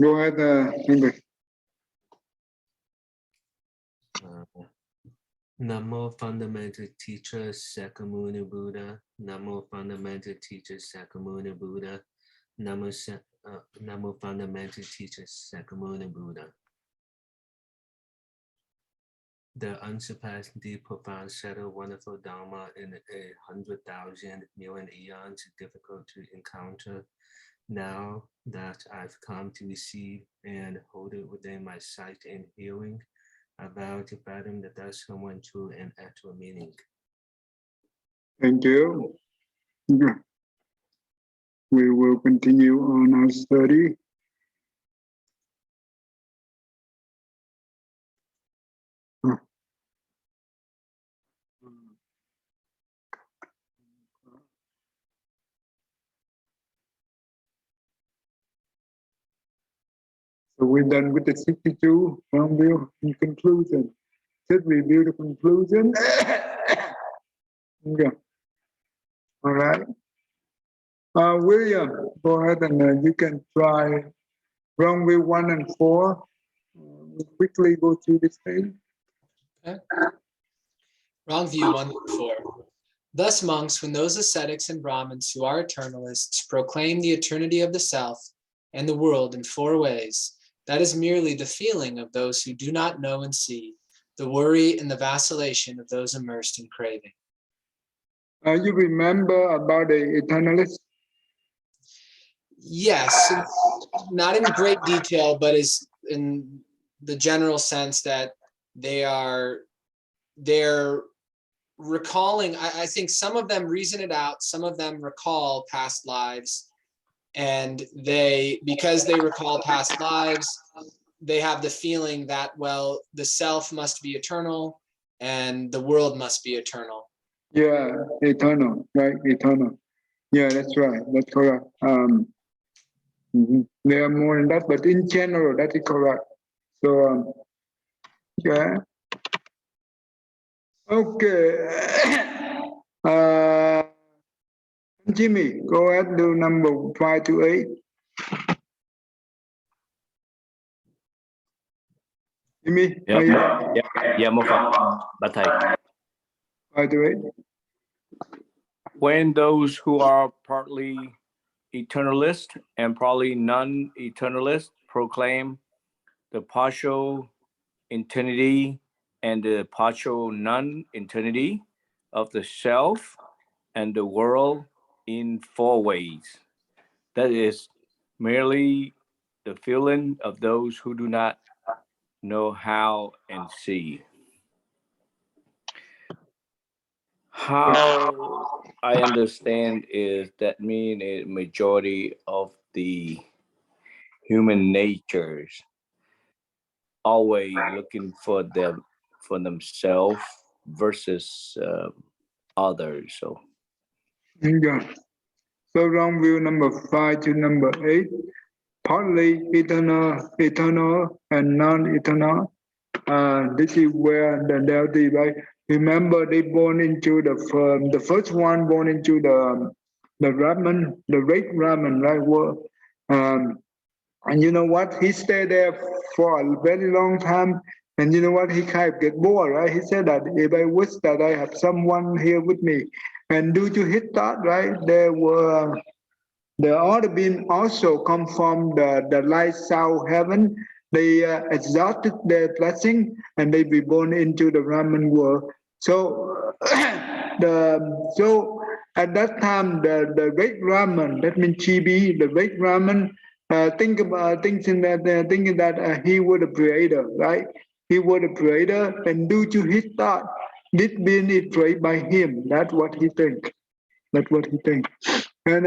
Go ahead, English. Namo fundamental teacher Sakyamuni Buddha. Namo fundamental teacher Sakyamuni Buddha. Namo fundamental teacher Sakyamuni Buddha. The unsurpassed, deep, profound, settled, wonderful Dharma in 100,000 million eons is difficult to encounter. Now that I've come to receive and hold it within my sight and hearing, I vow to fathom the thus someone true and actual meaning. Thank you. Yeah. We will continue on our study. So we're done with the 62 from view in conclusion. Should we view the conclusion? Yeah. All right. William, go ahead and you can try wrong view 1 and 4. We'll quickly go through this thing. Okay. Wrong view 1 through 4. Thus, monks, when those ascetics and Brahmins who are eternalists proclaim the eternity of the self and the world in 4 ways, that is merely the feeling of those who do not know and see, the worry and the vacillation of those immersed in craving. You remember about the eternalists? Yes, not in great detail, but is in the general sense that they're recalling. I think some of them reason it out, some of them recall past lives, and because they recall past lives, they have the feeling that, well, the self must be eternal and the world must be eternal. Yeah, eternal, right? Eternal. Yeah, that's right. That's correct. There are more than that, but in general, that is correct. So, yeah. Okay. Jimmy, go ahead, do number 5 to 8. Jimmy? Yeah, một Phật, bà thầy. 5 to 8. When those who are partly eternalist and partly non-eternalist proclaim the partial eternity and the partial non-eternity of the self and the world in 4 ways, that is merely the feeling of those who do not know how and see. How I understand is that mean a majority of the human natures always looking for themselves versus others. So Yeah. So wrong view number 5 to number 8. Partly eternal and non-eternal. This is where the delta, right? Remember, they born into the first one born into the Brahman, the great Brahman, right? And you know what? He stayed there for a very long time. And you know what? He kind of get bored, right? He said that if I wish that I had someone here with me, and due to his thought, right, the other being also come from the light sound heaven. They exalted their blessing and they be born into the Brahman world. So so at that time the great Brahman, that means Chibi, the great Brahman, thinking that he was a creator, right? He was a creator, and due to his thought, this being is created by him. That's what he think. That's what he think. And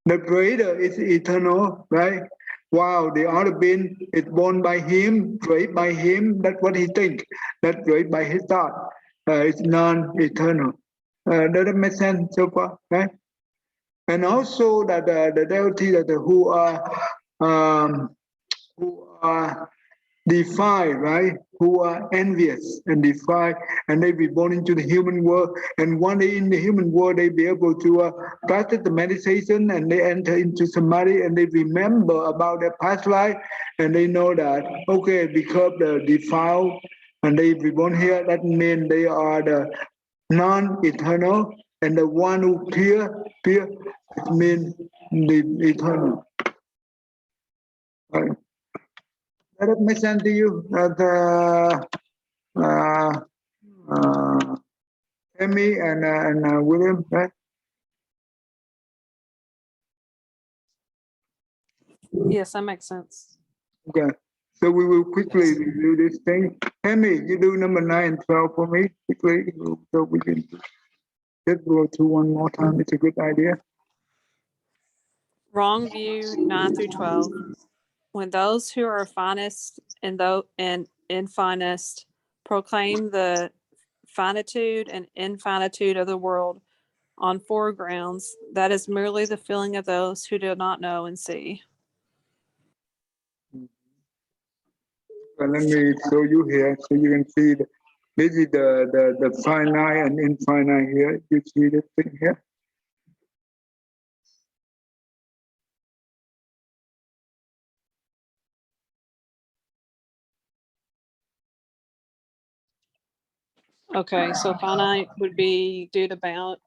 the creator is eternal, right? Wow, the other being is born by him, created by him. That's what he think. That's created by his thought. It's non-eternal. Does that make sense so far, right? And also that the deity that who are defy, right? Who are envious and defy, and they be born into the human world. And one day in the human world, they be able to practice the meditation, and they enter into samadhi, and they remember about their past life, and they know that okay, because the defiled, and they be born here. That means they are the non-eternal, and the one who pure, it means the eternal. Right? Does that make sense to you? Amy and William, right? Yes, that makes sense. Okay. So we will quickly Yes. review this thing. Amy, you do number 9 and 12 for me quickly, so we can just go through one more time. It's a good idea. Wrong view 9 through 12. When those who are finest and infinest proclaim the finitude and infinitude of the world on 4 grounds, that is merely the feeling of those who do not know and see. So let me show you here so you can see this is the finite and infinite here. You see this thing here? Okay, so finite would be due to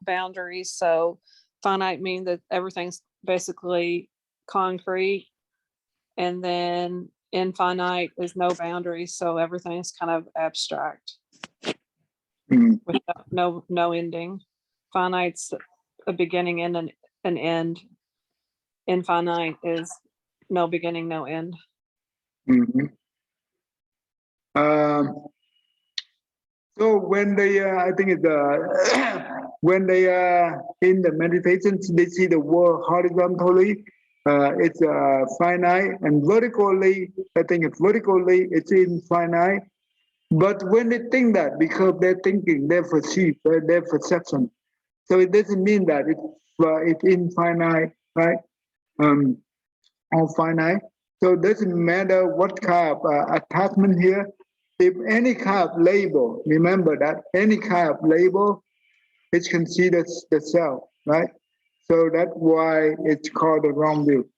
boundaries. So finite means that everything's basically concrete, and then infinite is no boundaries, so everything's kind of abstract Mm. with no ending. Finite's a beginning and an end. Infinite is no beginning, no end. Mhm. So when they, I think it's when they are in the meditation, they see the world horizontally. It's finite, and vertically, I think it's vertically, it's infinite. But when they think that, because they're thinking, they perceive, their perception. So it doesn't mean that it's infinite, right? Or finite. So it doesn't matter what kind of attachment here. If any kind of label, remember that any kind of label is considered the self, right? So that's why it's called the wrong view.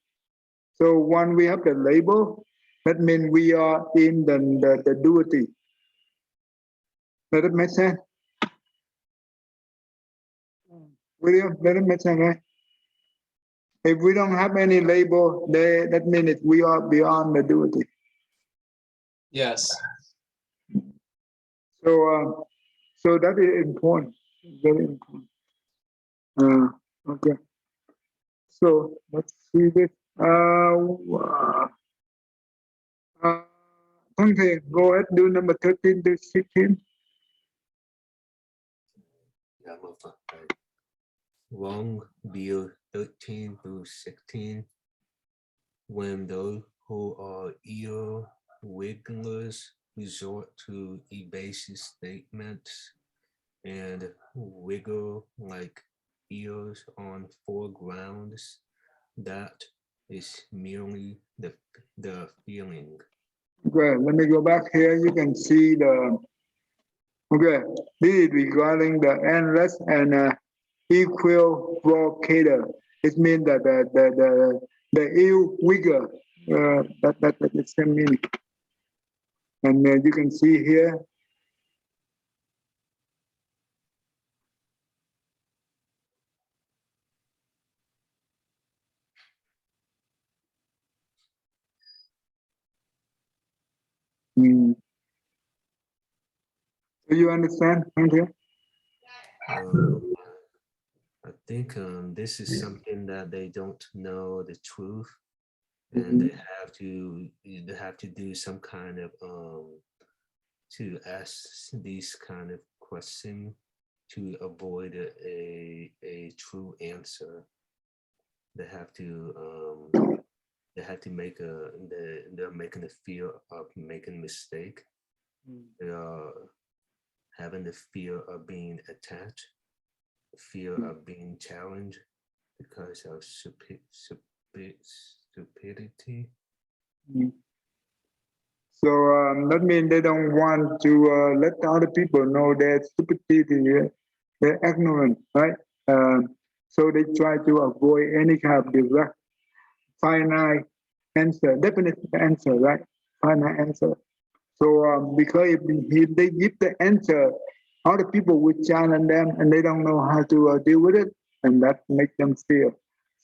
So when we have the label, that means we are in the duality. Does that make sense? William, does that make sense, right? If we don't have any label, that means we are beyond the duality. Yes. So that is important, very important. Okay. So let's see this. Okay, go ahead, do number 13 to 16. Yeah, wrong view 13 through 16. When those who are ear wigglers resort to evasive statements and wiggle like ears on 4 grounds, that is merely the feeling. Okay, let me go back here. You can see okay, this is regarding the endless and equivocator. It means that the ear wiggle, that's the same meaning. And you can see here, do you understand? Thank you. I think this is something that they don't know the truth, and they have to do some kind of to ask these kind of question to avoid a true answer. They have to make they're making the fear of making a mistake. They are having the fear of being attacked, fear of being challenged because of stupidity. So that means they don't want to let the other people know their stupidity, their ignorance, right? So they try to avoid any kind of direct, finite answer, definite answer, right? Finite answer. So because if they give the answer, other people will challenge them and they don't know how to deal with it, and that makes them fear.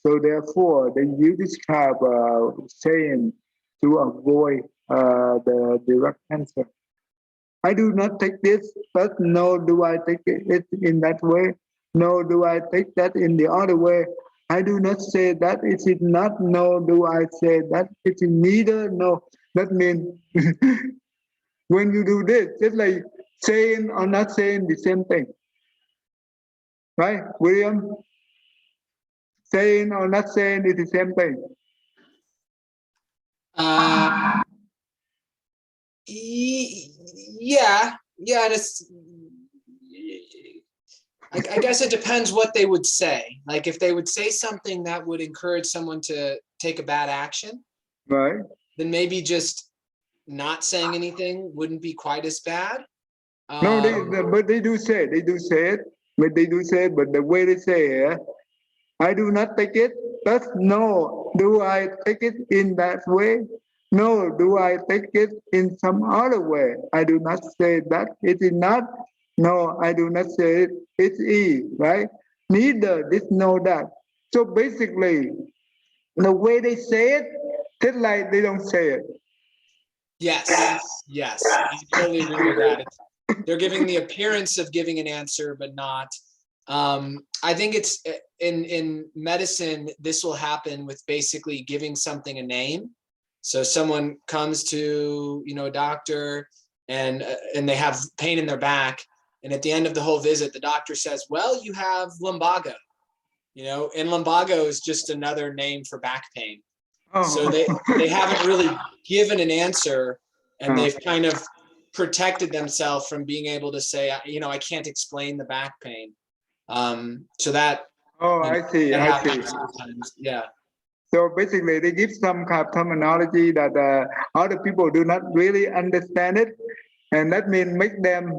So therefore, they use this kind of saying to avoid the direct answer. I do not take this, but no, do I take it in that way? No, do I take that in the other way? I do not say that it is not. No, do I say that it is neither? No. That means when you do this, just like saying or not saying the same thing. Right, William? Saying or not saying is the same thing. Yeah, it's, I guess it depends what they would say. Like if they would say something that would encourage someone to take a bad action, Right. then maybe just not saying anything wouldn't be quite as bad. No, but they do say it, but they do say it, but the way they say it, I do not take it, but no, do I take it in that way? No, do I take it in some other way? I do not say that it is not. No, I do not say it. It is, right? Neither this, no, that. So basically, the way they say it, just like they don't say it. Yes, I totally agree with that. They're giving the appearance of giving an answer, but not. I think it's in medicine, this will happen with basically giving something a name. So someone comes to, a doctor and they have pain in their back. And at the end of the whole visit, the doctor says, well, you have lumbago, and lumbago is just another name for back pain. Oh. So they haven't really given an answer, and they've kind of protected themselves from being able to say, I can't explain the back pain. So that. Oh, I see. Sometimes. Yeah. So basically, they give some kind of terminology that other people do not really understand it, and that means make them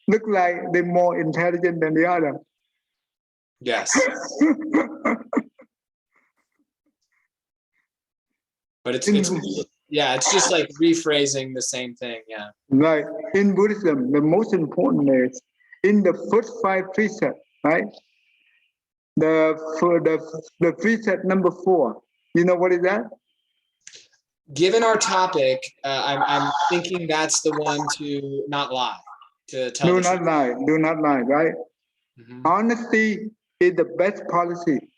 look like they're more intelligent than the other. Yes. But it's just like rephrasing the same thing. Yeah. Right. In Buddhism, the most important is in the first 5 precepts, right? The precept number 4. You know what is that? Given our topic, I'm thinking that's the one to not lie, to tell the truth. Do not lie, right? Mm-hmm. Honesty is the best policy,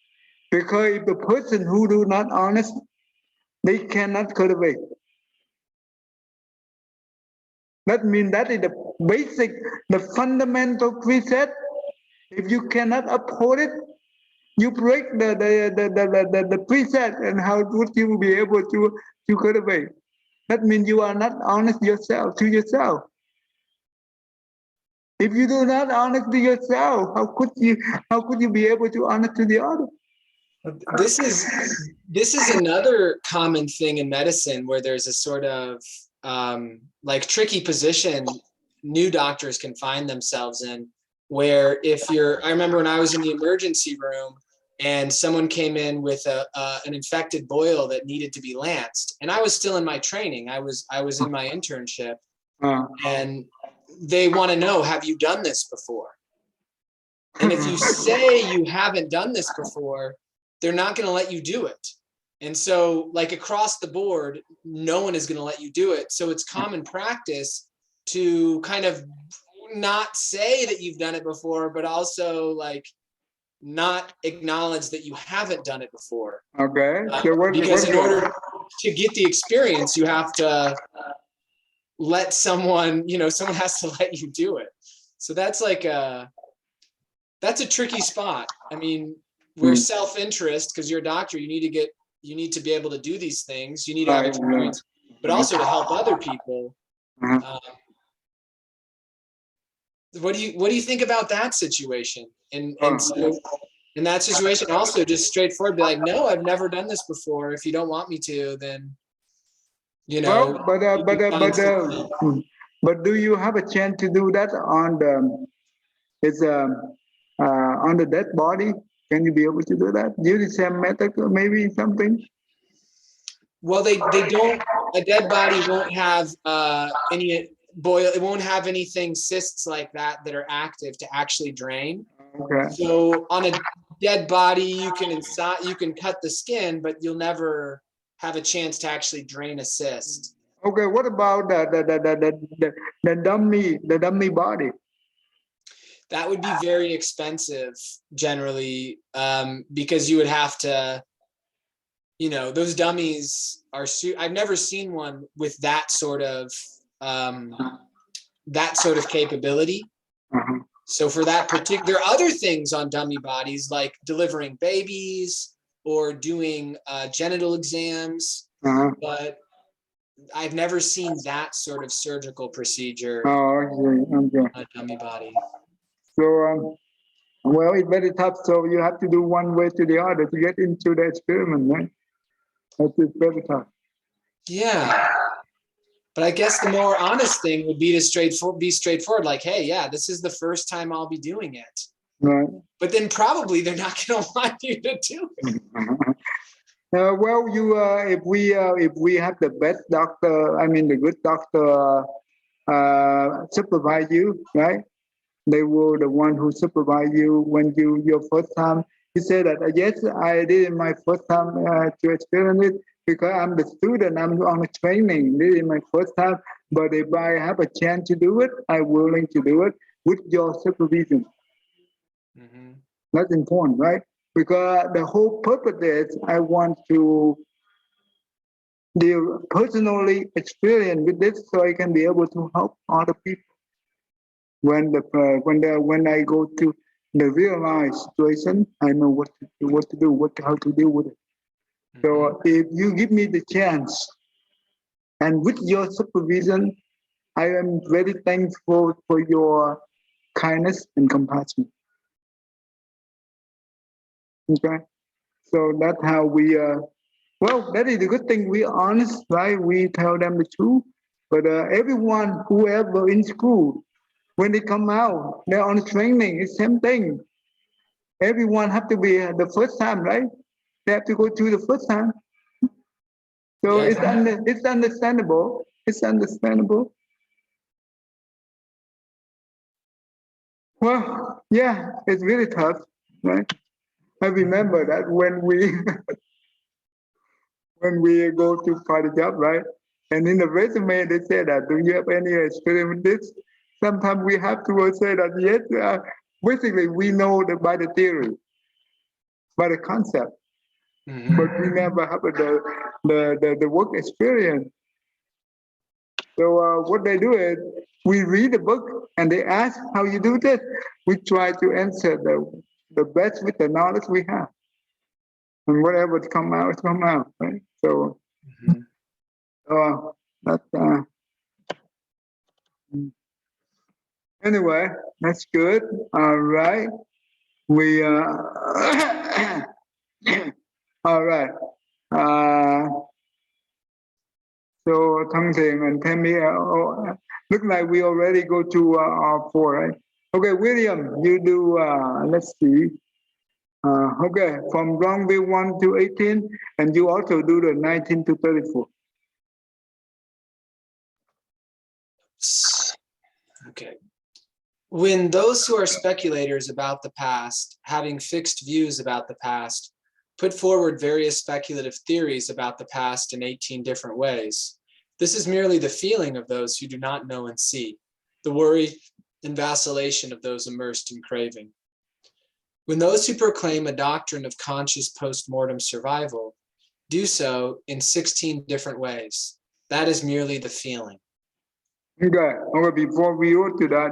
because if the person who do not honest, they cannot cultivate. That means that is the basic, the fundamental precept. If you cannot uphold it, you break the precept, and how would you be able to cultivate? That means you are not honest to yourself. If you do not honest to yourself, how could you be able to honest to the other? This is another common thing in medicine where there's a sort of like tricky position new doctors can find themselves in, where I remember when I was in the emergency room and someone came in with an infected boil that needed to be lanced, and I was still in my training. I was in my internship, and they want to know, have you done this before? And if you say you haven't done this before, they're not going to let you do it. And so, like, across the board, no one is going to let you do it. So it's common practice to kind of not say that you've done it before, but also like not acknowledge that you haven't done it before. Okay. Because in order to get the experience, you have to let someone has to let you do it. So that's like that's a tricky spot. I mean, we're self-interest, because you're a doctor, you need to be able to do these things. You need to have experience, but also to help other people. What do you think about that situation? And so in that situation, also just straightforward, be like, no, I've never done this before. If you don't want me to, then You Well, know, but you find success. but do you have a chance to do that on the it's on the dead body? Can you be able to do that? Use the same method or maybe something? Well, they don't. A dead body won't have any boil. It won't have anything cysts like that are active to actually drain. Okay. So on a dead body, you can cut the skin, but you'll never have a chance to actually drain a cyst. Okay. What about the dummy body? That would be very expensive generally, because you would have to, those dummies are. I've never seen one with that sort of capability. Uh-huh. So for that particular, there are other things on dummy bodies like delivering babies or doing genital exams, Uh-huh. but I've never seen that sort of surgical procedure Oh, okay. Okay. on a dummy body. So, well, it's very tough. So you have to do one way to the other to get into the experiment, right? That's very tough. Yeah. But I guess the more honest thing would be to be straightforward, like, hey, yeah, this is the first time I'll be doing it. Right. But then probably they're not going to want you to do it. Well, if we have the best doctor, I mean the good doctor supervise you, right? They were the one who supervise you when your first time. You say that yes, I did it my first time to experience it because I'm the student. I'm on a training. This is my first time. But if I have a chance to do it, I'm willing to do it with your supervision. Mm-hmm. That's important, right? Because the whole purpose is I want to personally experience with this so I can be able to help other people when I go to the real life situation. I know what to do, how to deal with it. So if you give me the chance, and with your supervision, I am very thankful for your kindness and compassion. Okay, so that's how we. Well, that is the good thing. We're honest, right? We tell them the truth. But everyone, whoever in school, when they come out, they're on training. It's same thing. Everyone have to be the first time, right? They have to go through the first time. So Yes. it's understandable. It's understandable. Well, yeah, it's really tough, right? I remember that when we when we go to find a job, right? And in the resume, they say that, do you have any experience with this? Sometimes we have to say that, yes, basically we know by the theory, by the concept, but we never have the work experience. So what they do is we read the book and they ask how you do this. We try to answer the best with the knowledge we have. And whatever come out, right? So that's anyway, that's good. All right. We all right. So Thăng Thiền and Tammy, look like we already go to our four, right? Okay, William, you do. Let's see. Okay, from Longview 1 to 18, and you also do the 19 to 34. Okay. When those who are speculators about the past, having fixed views about the past, put forward various speculative theories about the past in 18 different ways, this is merely the feeling of those who do not know and see, the worry and vacillation of those immersed in craving. When those who proclaim a doctrine of conscious post-mortem survival do so in 16 different ways, that is merely the feeling. Okay, before we go to that,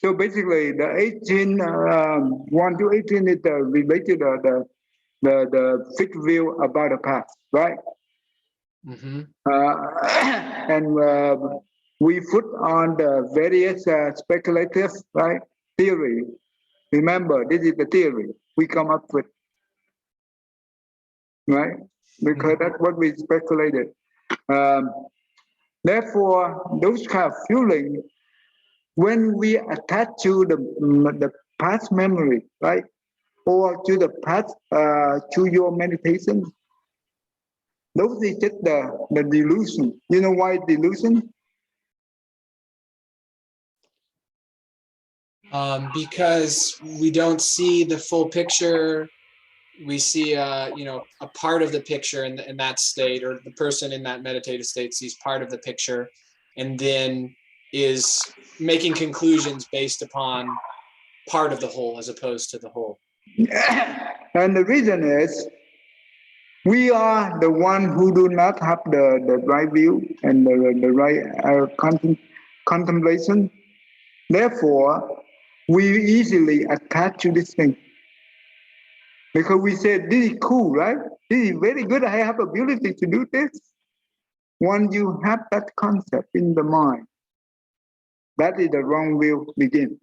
so basically the 18, 1 to 18 is related to the fixed view about the past, right? Mm-hmm. And we put on the various speculative, right, theory. Remember, this is the theory we come up with, right? Because that's what we speculated. Therefore, those kind of feeling, when we attach to the past memory, right, or to the past, to your meditation, those is just the delusion. You know why delusion? Because we don't see the full picture. We see, you know, a part of the picture in that state, or the person in that meditative state sees part of the picture, and then is making conclusions based upon part of the whole as opposed to the whole. And the reason is, we are the one who do not have the right view and the right contemplation. Therefore, we easily attach to this thing. Because we say, this is cool, right? This is very good. I have ability to do this. Once you have that concept in the mind, that is the wrong view begin.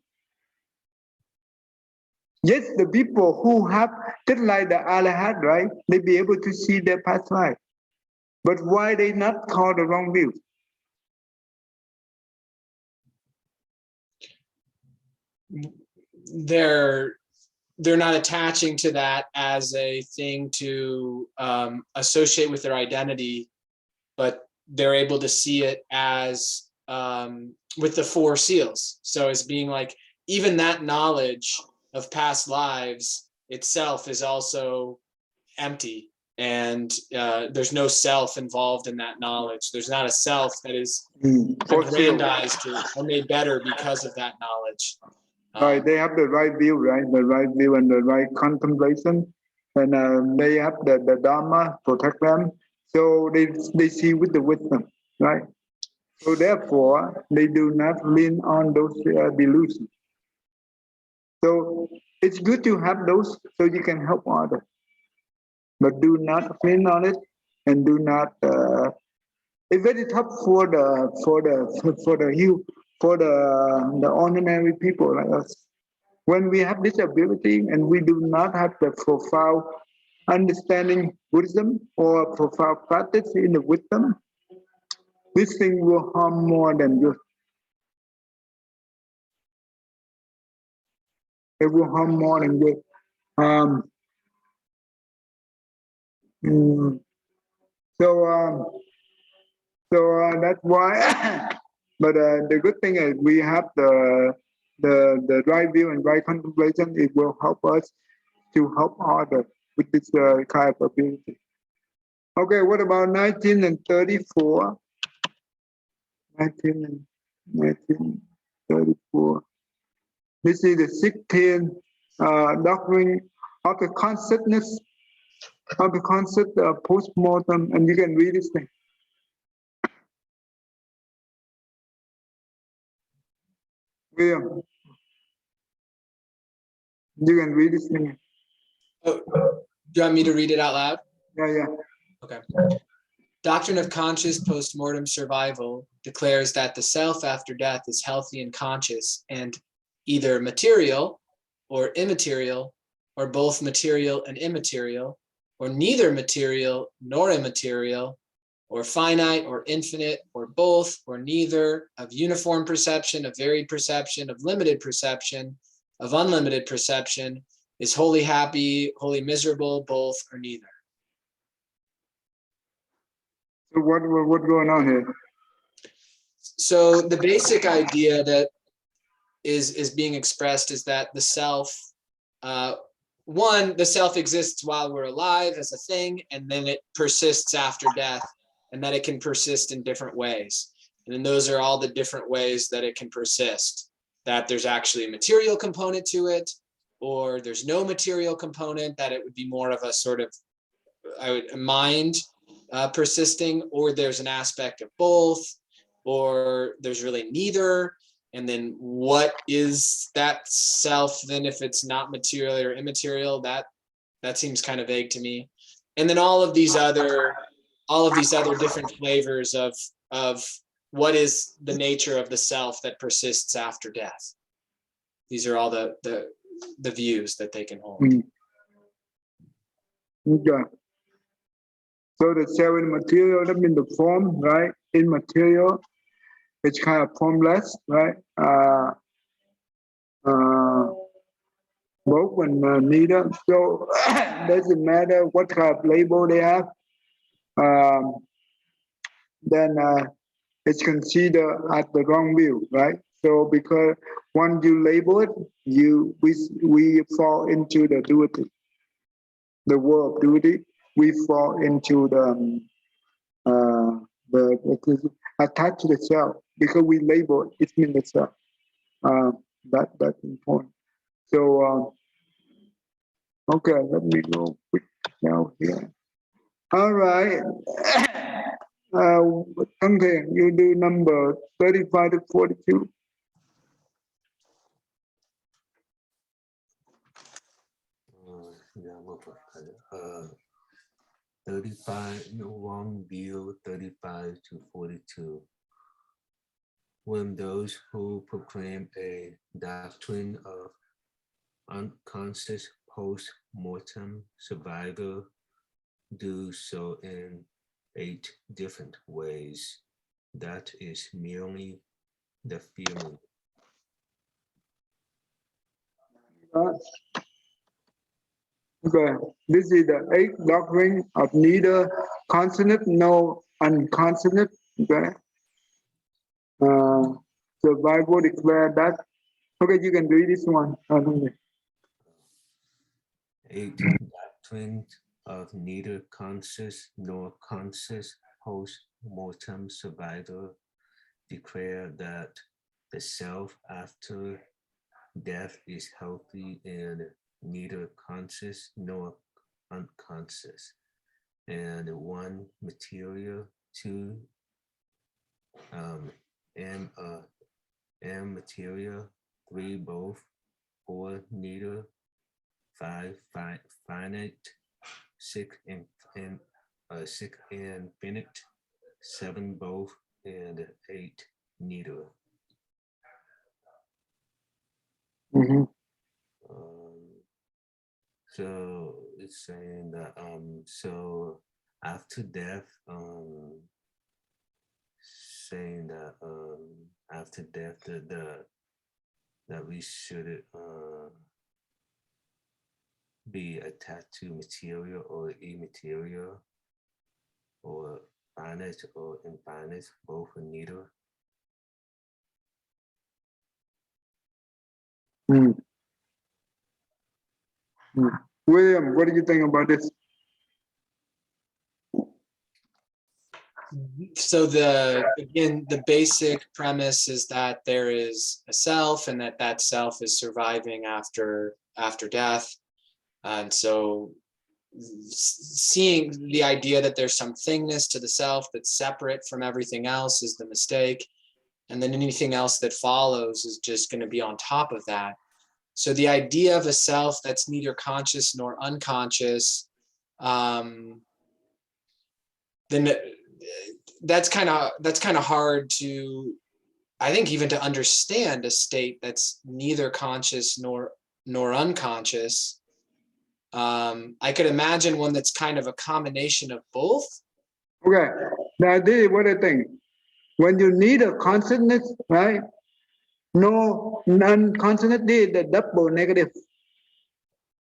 Yes, the people who have, just like the Arahant, right? They be able to see their past life. But why they not call the wrong view? They're not attaching to that as a thing to associate with their identity, but they're able to see it as with the four seals. So as being like, even that knowledge of past lives itself is also empty, and there's no self involved in that knowledge. There's not a self that is aggrandized or made better because of that knowledge. Right, they have the right view, right? The right view and the right contemplation, and they have the Dharma protect them, so they see with the wisdom, right? So therefore, they do not lean on those delusions. So it's good to have those so you can help others, but do not lean on it, and do not. It's very tough for the ordinary people like us. When we have this ability and we do not have the profound understanding Buddhism or profound practice in the wisdom, this thing will harm more than good. It will harm more than good. So that's why. But the good thing is we have the right view and right contemplation. It will help us to help others with this kind of ability. Okay, what about 19 and 34? 1934. This is the 16th doctrine of the consciousness of the concept of post-mortem, and you can read this thing. William, you can read this thing. Oh, do you want me to read it out loud? Yeah. Okay. Doctrine of conscious postmortem survival declares that the self after death is healthy and conscious, and either material or immaterial, or both material and immaterial, or neither material nor immaterial, or finite or infinite, or both or neither, of uniform perception, of varied perception, of limited perception, of unlimited perception, is wholly happy, wholly miserable, both or neither. So what's going on here? So the basic idea that is being expressed is that the self, the self exists while we're alive as a thing, and then it persists after death, and that it can persist in different ways. And then those are all the different ways that it can persist, that there's actually a material component to it, or there's no material component, that it would be more of a sort of mind persisting, or there's an aspect of both, or there's really neither. And then what is that self then if it's not material or immaterial? That seems kind of vague to me. And then all of these other different flavors of what is the nature of the self that persists after death. These are all the views that they can hold. Okay. So the self and material, that means the form, right? immaterial. It's kind of formless, right? Both and neither. So doesn't matter what kind of label they have. Then it's considered as the wrong view, right? So because once you label it, we fall into the duality, the world of duality. We fall into the attached to the self because we label it. It means the self. That's important. So okay, let me go quick now here. All right. Okay, you do number 35 to 42. Yeah, 35, wrong view, 35 to 42. When those who proclaim a doctrine of unconscious post-mortem survival do so in 8 different ways, that is merely the feeling. Okay, this is the 8th doctrine of neither consonant nor unconsonant. Okay, the Bible declared that. Okay, you can read this one. 8 doctrines of neither conscious nor conscious post-mortem survival declare that the self after death is healthy and neither conscious nor unconscious, and 1 material, 2 and material, 3 both, 4 neither, 5 finite, 6 infinite, 7 both, and 8 neither. So it's saying that so after death, saying that after death that we should be attached to material or immaterial, or finite or infinite, both or neither. William, what do you think about this? So again, the basic premise is that there is a self and that self is surviving after death. And so seeing the idea that there's some thingness to the self that's separate from everything else is the mistake. And then anything else that follows is just going to be on top of that. So the idea of a self that's neither conscious nor unconscious, then that's kind of hard to, I think, even to understand a state that's neither conscious nor unconscious. I could imagine one that's kind of a combination of both. Okay, now this is what I think. When you need a consciousness, right? No, non-consciousness is the double negative.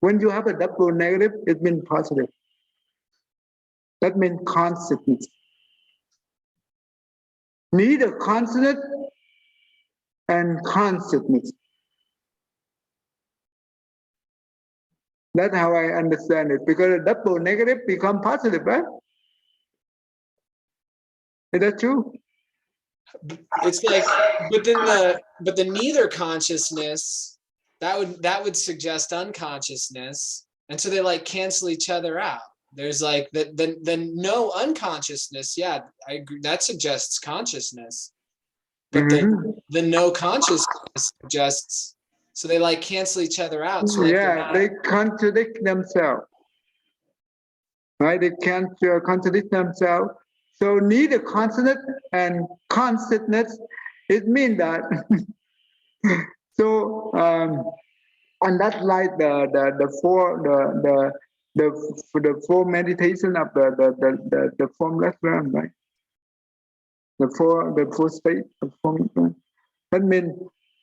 When you have a double negative, it means positive. That means consciousness. Neither consciousness and consciousness. That's how I understand it. Because a double negative become positive, right? Is that true? It's like, but the neither consciousness, that would suggest unconsciousness, and so they like cancel each other out. There's like the no unconsciousness. Yeah, I agree. That suggests consciousness, but the no consciousness suggests. So they like cancel each other out. So like yeah, they contradict themselves, right? They can't contradict themselves. So neither consciousness and consciousness, it means that. So and that's like the four meditation of the formless realm, right? the four state of form. That means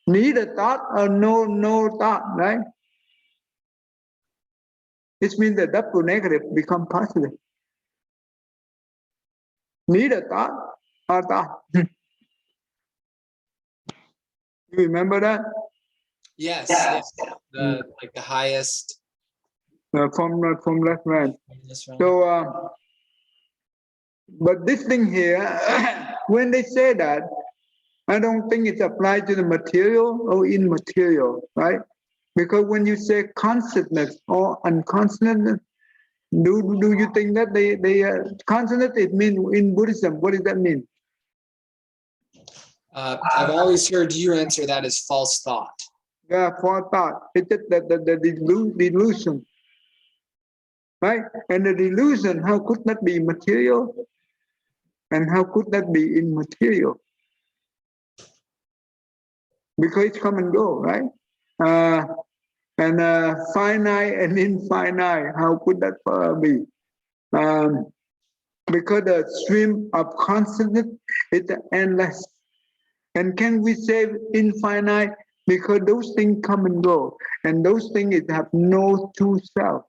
neither thought or no thought, right? It means the double negative become positive. Neither thought or thought. You remember that? Yes, yes. Like the highest. From left hand. This round. So, but this thing here, when they say that, I don't think it's applied to the material or immaterial, right? Because when you say consciousness or unconsciousness, do you think that they consciousness? It means in Buddhism. What does that mean? I've always heard you answer that as false thought. Yeah, for thought. It's just the delusion, right? And the delusion, how could that be material? And how could that be immaterial? Because it's come and go, right? And finite and infinite, how could that be? Because the stream of consciousness is endless. And can we say infinite? Because those things come and go, and those things have no true self.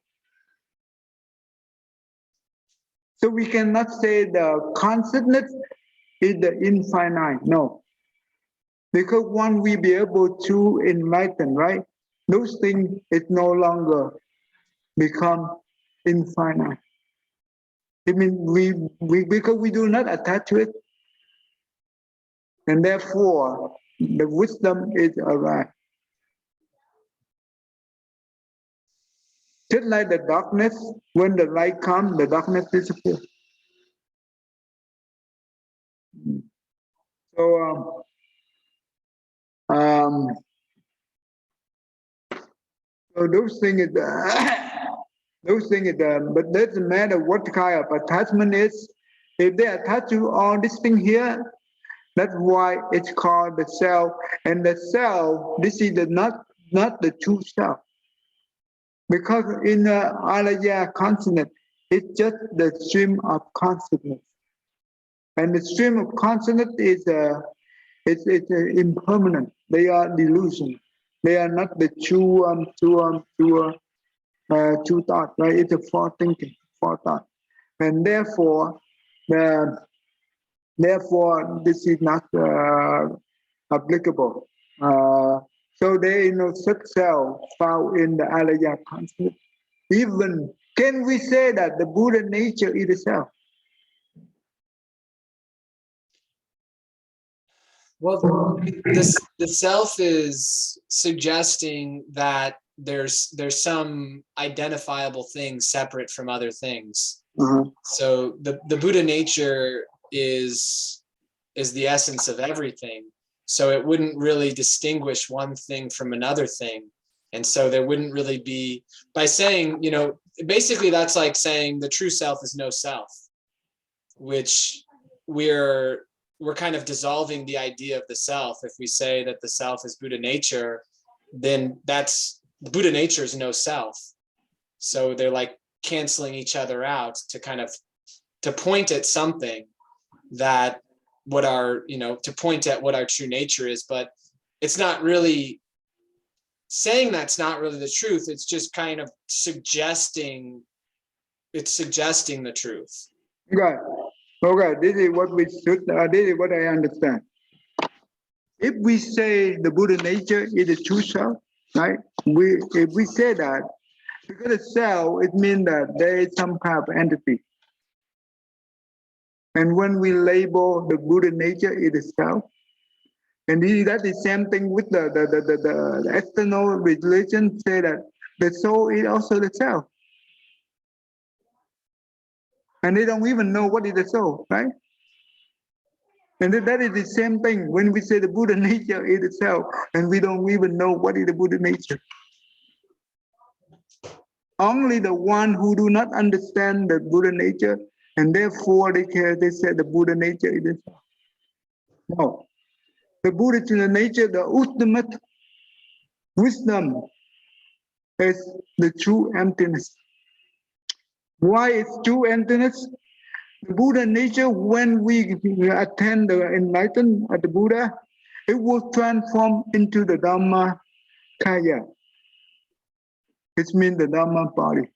So we cannot say the consciousness is the infinite, no. Because once we be able to enlighten, right? Those things is no longer become infinite. It means we because we do not attach to it, and therefore the wisdom is arrived. Just like the darkness, when the light comes, the darkness disappears. So so those things is those things is but doesn't matter what kind of attachment is. If they attach to all this thing here, that's why it's called the self. And the self, this is not the true self. Because in the Alaya consciousness, it's just the stream of consciousness. And the stream of consciousness is it's impermanent. They are delusion. They are not the true thought, right? It's a false thinking, false thought. And therefore, this is not applicable. So there is no such self found in the Alaya consciousness. Even can we say that the Buddha nature is the self? Well, the self is suggesting that there's some identifiable things separate from other things. So the Buddha nature is the essence of everything. So it wouldn't really distinguish one thing from another thing. And so there wouldn't really be, by saying, basically that's like saying the true self is no self, which we're kind of dissolving the idea of the self. If we say that the self is Buddha nature, then that's Buddha nature is no self. So they're like canceling each other out to kind of to point at something that what our to point at what our true nature is, but it's not really saying that's not really the truth. It's just kind of suggesting the truth. Right. Okay, this is what we should, this is what I understand. If we say the Buddha nature is the true self, right? If we say that, because the self, it means that there is some kind of entity. And when we label the Buddha nature is the self, and that's the same thing with the external religion say that the soul is also the self. And they don't even know what is the soul, right? And that is the same thing when we say the Buddha nature is itself, and we don't even know what is the Buddha nature. Only the one who do not understand the Buddha nature, and therefore they say the Buddha nature is itself. No, the Buddha nature, the ultimate wisdom, is the true emptiness. Why is true emptiness? The Buddha nature, when we attend the enlightenment at the Buddha, it will transform into the Dhamma Kaya. It means the Dhamma body.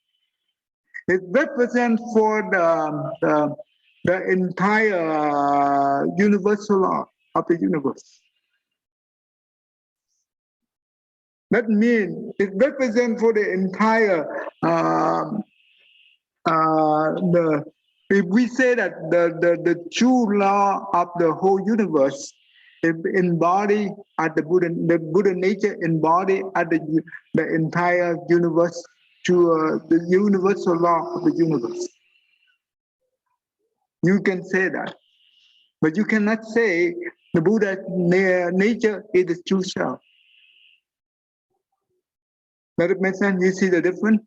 It represents for the entire universal law of the universe. That means it represents for the entire if we say that the true law of the whole universe is embodied at the Buddha nature embodied at the entire universe to the universal law of the universe. You can say that, but you cannot say the Buddha nature is the true self. Does it make sense? You see the difference?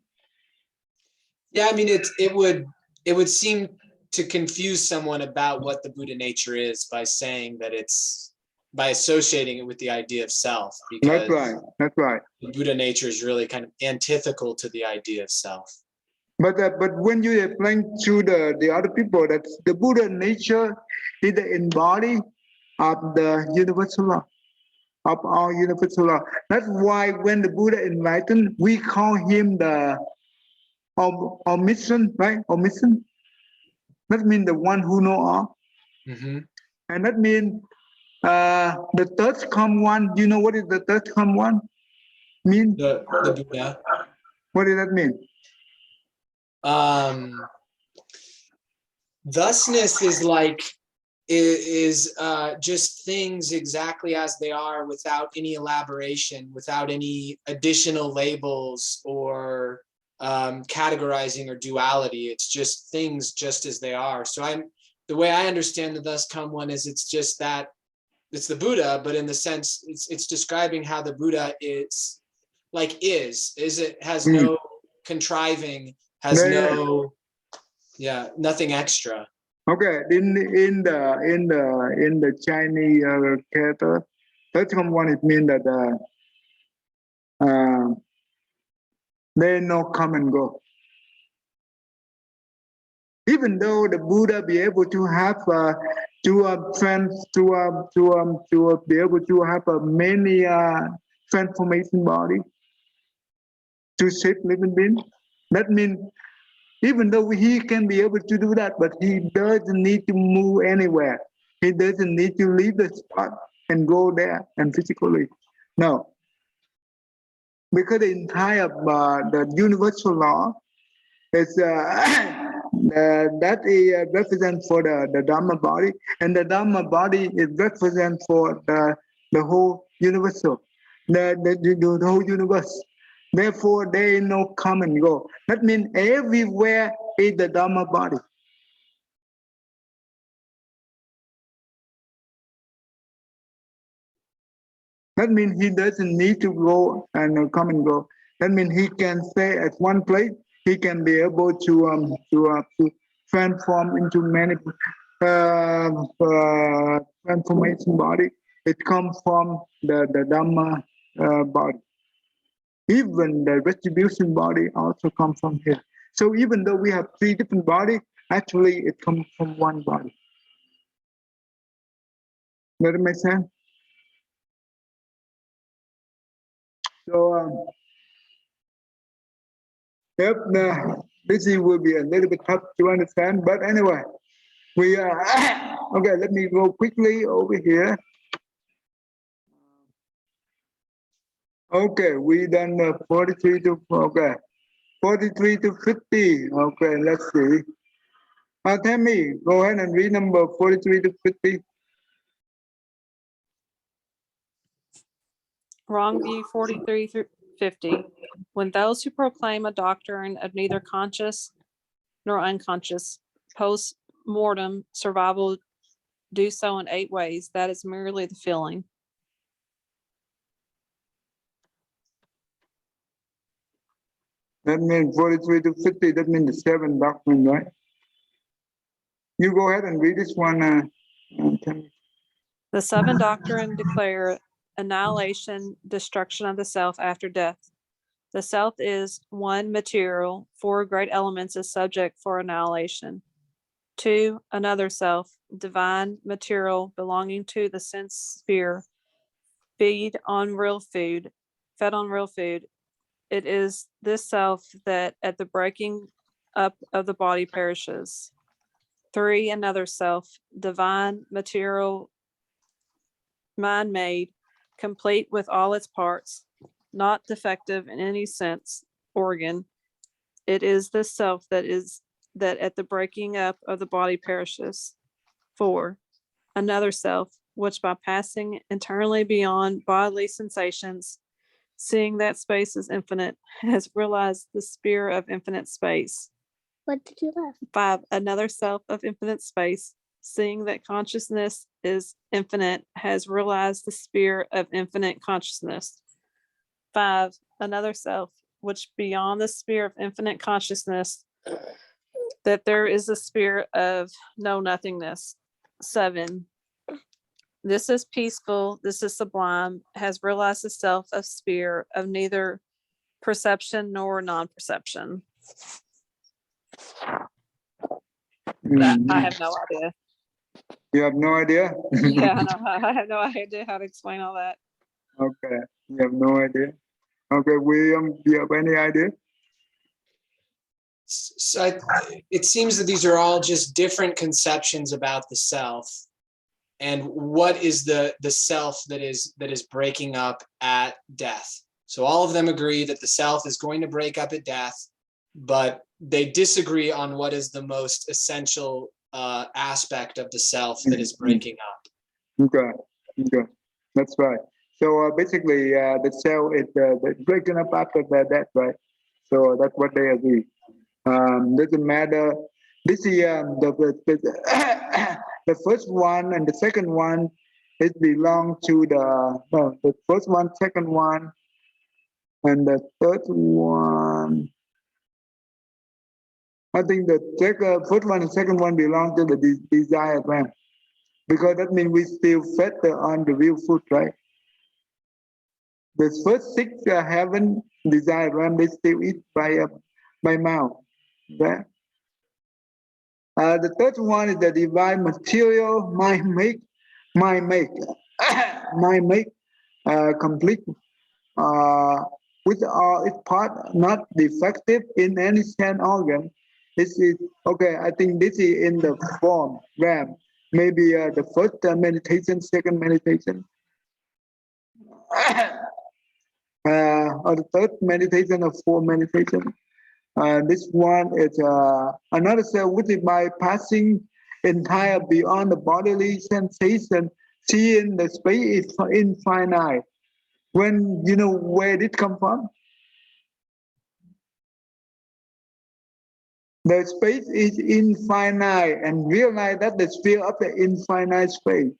Yeah, I mean, it would seem to confuse someone about what the Buddha nature is by saying that it's by associating it with the idea of self, because That's right. That's right. the Buddha nature is really kind of antithetical to the idea of self. But when you explain to the other people that the Buddha nature is the embody of the universal law, of our universal law. That's why when the Buddha enlightened, we call him the omission, right? Omission. That means the one who know all. Mm-hmm. And that means the third come one. Do you know what is the third come one mean? The Buddha. What does that mean? Thusness is like is just things exactly as they are, without any elaboration, without any additional labels or categorizing or duality. It's just things just as they are. So the way I understand the thus come one is it's just that it's the Buddha, but in the sense it's describing how the Buddha is like is it has no contriving, has no nothing extra. Okay, in the Chinese character, third come one it means that they no come and go. Even though the Buddha be able to have be able to have many transformation body to shape living being, that means even though he can be able to do that, but he doesn't need to move anywhere. He doesn't need to leave the spot and go there and physically. No, because the entire the universal law is that is represent for the Dhamma body, and the Dhamma body is represent for the whole universal, the whole universe. Therefore, there is no come and go. That means everywhere is the Dhamma body. That means he doesn't need to go and come and go. That means he can stay at one place. He can be able to transform into many transformation body. It comes from the Dhamma body. Even the retribution body also comes from here. So even though we have three different bodies, actually it comes from one body. Does it make sense? So yep, this will be a little bit tough to understand, but anyway, we okay. Let me go quickly over here. Okay, we done 43 to 43 to 50. Okay, let's see. Tell me, go ahead and read number 43 to 50. Wrong view 43 through 50. When those who proclaim a doctrine of neither conscious nor unconscious post-mortem survival do so in 8 ways, that is merely the feeling. That means 43 to 50. That means the 7 doctrine, right? You go ahead and read this one. The 7 doctrine declare annihilation, destruction of the self after death. The self is 1 material, 4 great elements is subject for annihilation. 2. Another self, divine material belonging to the sense sphere, fed on real food. It is this self that at the breaking up of the body perishes. 3. Another self, divine material, mind made, complete with all its parts, not defective in any sense, organ. It is this self that at the breaking up of the body perishes. 4. Another self, which by passing internally beyond bodily sensations, seeing that space is infinite, has realized the sphere of infinite space. What did you laugh? 5. Another self of infinite space, seeing that consciousness is infinite, has realized the sphere of infinite consciousness. 5. Another self, which beyond the sphere of infinite consciousness, that there is a sphere of no nothingness. 7. This is peaceful, this is sublime, has realized the self of sphere of neither perception nor non-perception. I have no idea. You have no idea? Yeah, no, I have no idea how to explain all that. Okay, you have no idea. Okay, William, do you have any idea? So it seems that these are all just different conceptions about the self, and what is the self that is breaking up at death. So all of them agree that the self is going to break up at death, but they disagree on what is the most essential aspect of the self that is breaking up. Okay, okay, that's right. So basically, the cell is breaking up after the death, right? So that's what they agree. Doesn't matter. This is the first one and the second one. It belongs to the first one, second one, and the third one. I think the first one and second one belong to the desired realm, because that means we still fed on the real food, right? The first 6 haven't desired realm, they still eat by mouth. Okay? The third one is the divine material, mind make, mind complete with all its part, not defective in any sense organ. This is okay. I think this is in the form realm. Maybe the first meditation, second meditation, or the third meditation or fourth meditation. This one is another cell which is by passing entire beyond the bodily sensation, seeing the space is infinite. When you know where did it come from? The space is infinite, and realize that the sphere of the infinite space.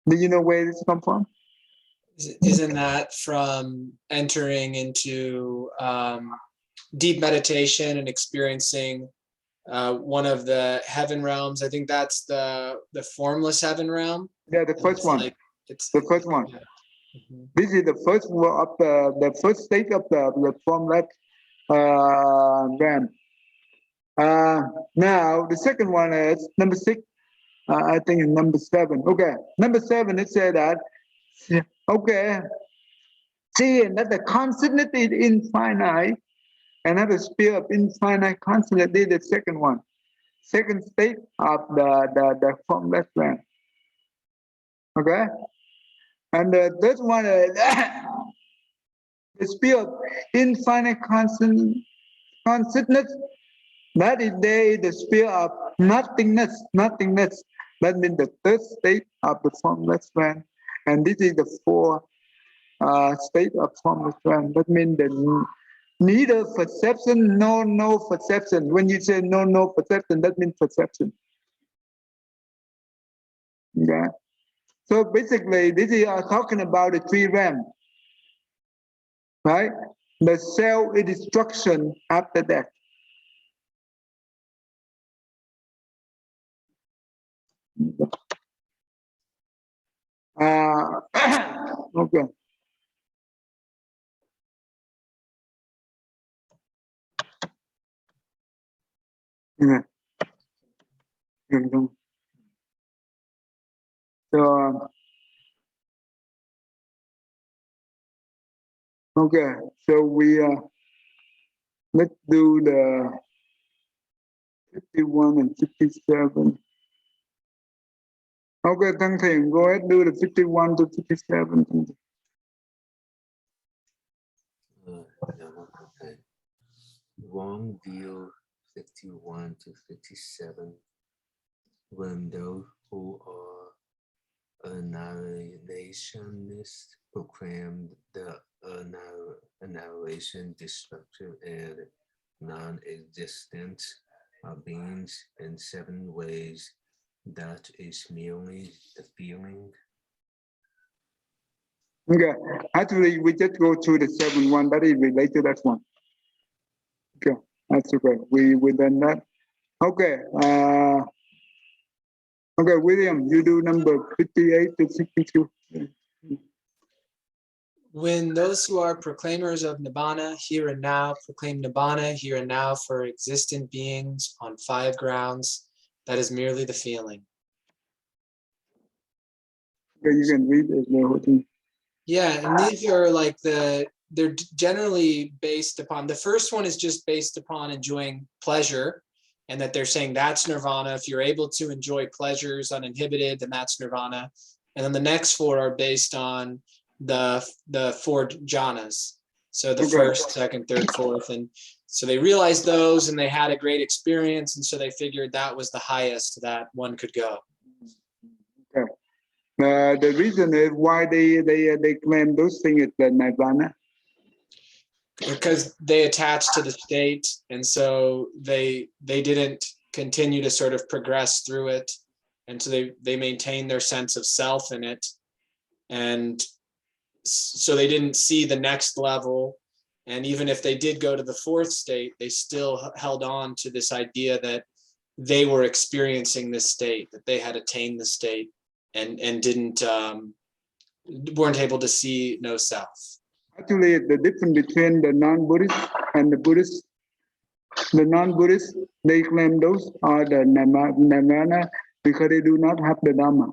Do you know where this come from? Isn't that from entering into deep meditation and experiencing one of the heaven realms? I think that's the formless heaven realm. Yeah, the first one. It's the first one. Yeah. Mm-hmm. This is the first of the first state of the formless realm. Now the second one is number 6. I think it's number 7. Okay, number 7. It said that. Okay, seeing that the consciousness is infinite, and have a sphere of infinite consciousness. This is the second one. Second state of the formless realm. Okay, and the third one is the sphere of infinite consciousness. That is the sphere of nothingness. Nothingness. That means the third state of the formless realm, and this is the fourth state of formless realm. That means the neither perception, no perception. When you say no perception, that means perception. Yeah. So basically, this is talking about the 3 realms, right? The cell destruction after death. Okay. Yeah. So, okay, so we let's do the 51 and 57. Okay, thank you. Go ahead, do the 51 to 57. Okay. Wrong view 51 to 57. When those who are annihilationists proclaim the annihilation, destructive, and non-existent of beings in 7 ways, that is merely the feeling. Okay, actually, we just go to the 7 one that is related to that one. Okay, that's okay. We done that. Okay, okay, William, you do number 58 to 62. When those who are proclaimers of Nibbana here and now proclaim Nibbana here and now for existent beings on 5 grounds, that is merely the feeling. Okay, you can read it. The whole thing. Yeah, and these are like they're generally based upon, the first one is just based upon enjoying pleasure, and that they're saying that's nirvana. If you're able to enjoy pleasures uninhibited, then that's nirvana. And then the next 4 are based on the 4 jhanas. So the Okay. first, second, third, fourth. And so they realized those and they had a great experience. And so they figured that was the highest that one could go. Okay. The reason is why they claim those things is the nirvana. Because they attached to the state, and so they didn't continue to sort of progress through it, and so they maintained their sense of self in it, and so they didn't see the next level. And even if they did go to the 4th state, they still held on to this idea that they were experiencing this state, that they had attained the state, and didn't weren't able to see no self. Actually, the difference between the non-Buddhist and the Buddhist, the non-Buddhist, they claim those are the nirvana because they do not have the Dhamma.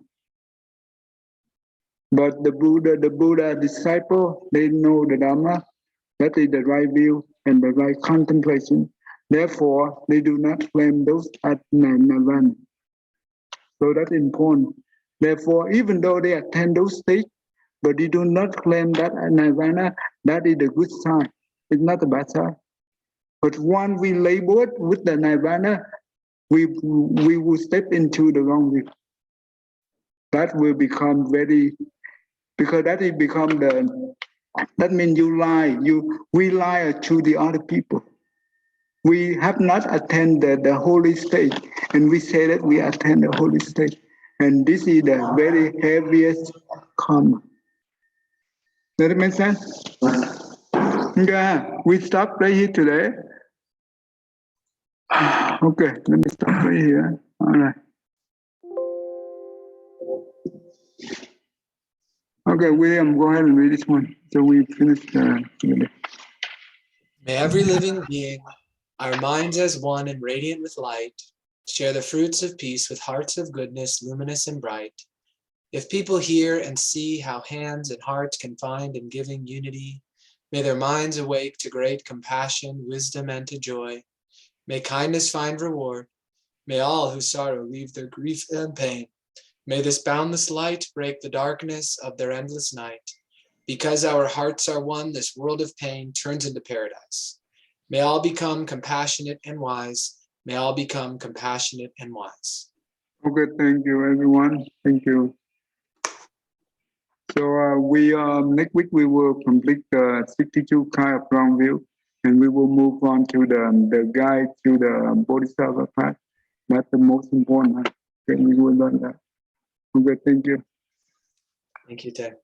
But the Buddha disciple, they know the Dhamma. That is the right view and the right contemplation. Therefore, they do not claim those as nirvana. So that's important. Therefore, even though they attend those states, but they do not claim that nirvana, that is a good sign. It's not a bad sign. But once we label it with the nirvana, we will step into the wrong view. That will become very, because that will become that means you lie. We lie to the other people. We have not attended the holy state, and we say that we attend the holy state. And this is the very heaviest karma. Does it make sense? Yeah, we stop right here today. Okay, let me stop right here. All right. Okay, William, go ahead and read this one. So we finish the. May every living being, our minds as one and radiant with light, share the fruits of peace with hearts of goodness, luminous and bright. If people hear and see how hands and hearts can find in giving unity, may their minds awake to great compassion, wisdom, and to joy. May kindness find reward. May all who sorrow leave their grief and pain. May this boundless light break the darkness of their endless night. Because our hearts are one, this world of pain turns into paradise. May all become compassionate and wise. May all become compassionate and wise. Okay, thank you, everyone. Thank you. So we next week we will complete the 62 kind of wrong view, and we will move on to the guide to the Bodhisattva path. That's the most important. Okay, we will learn that. Okay, thank you. Thank you, Ted.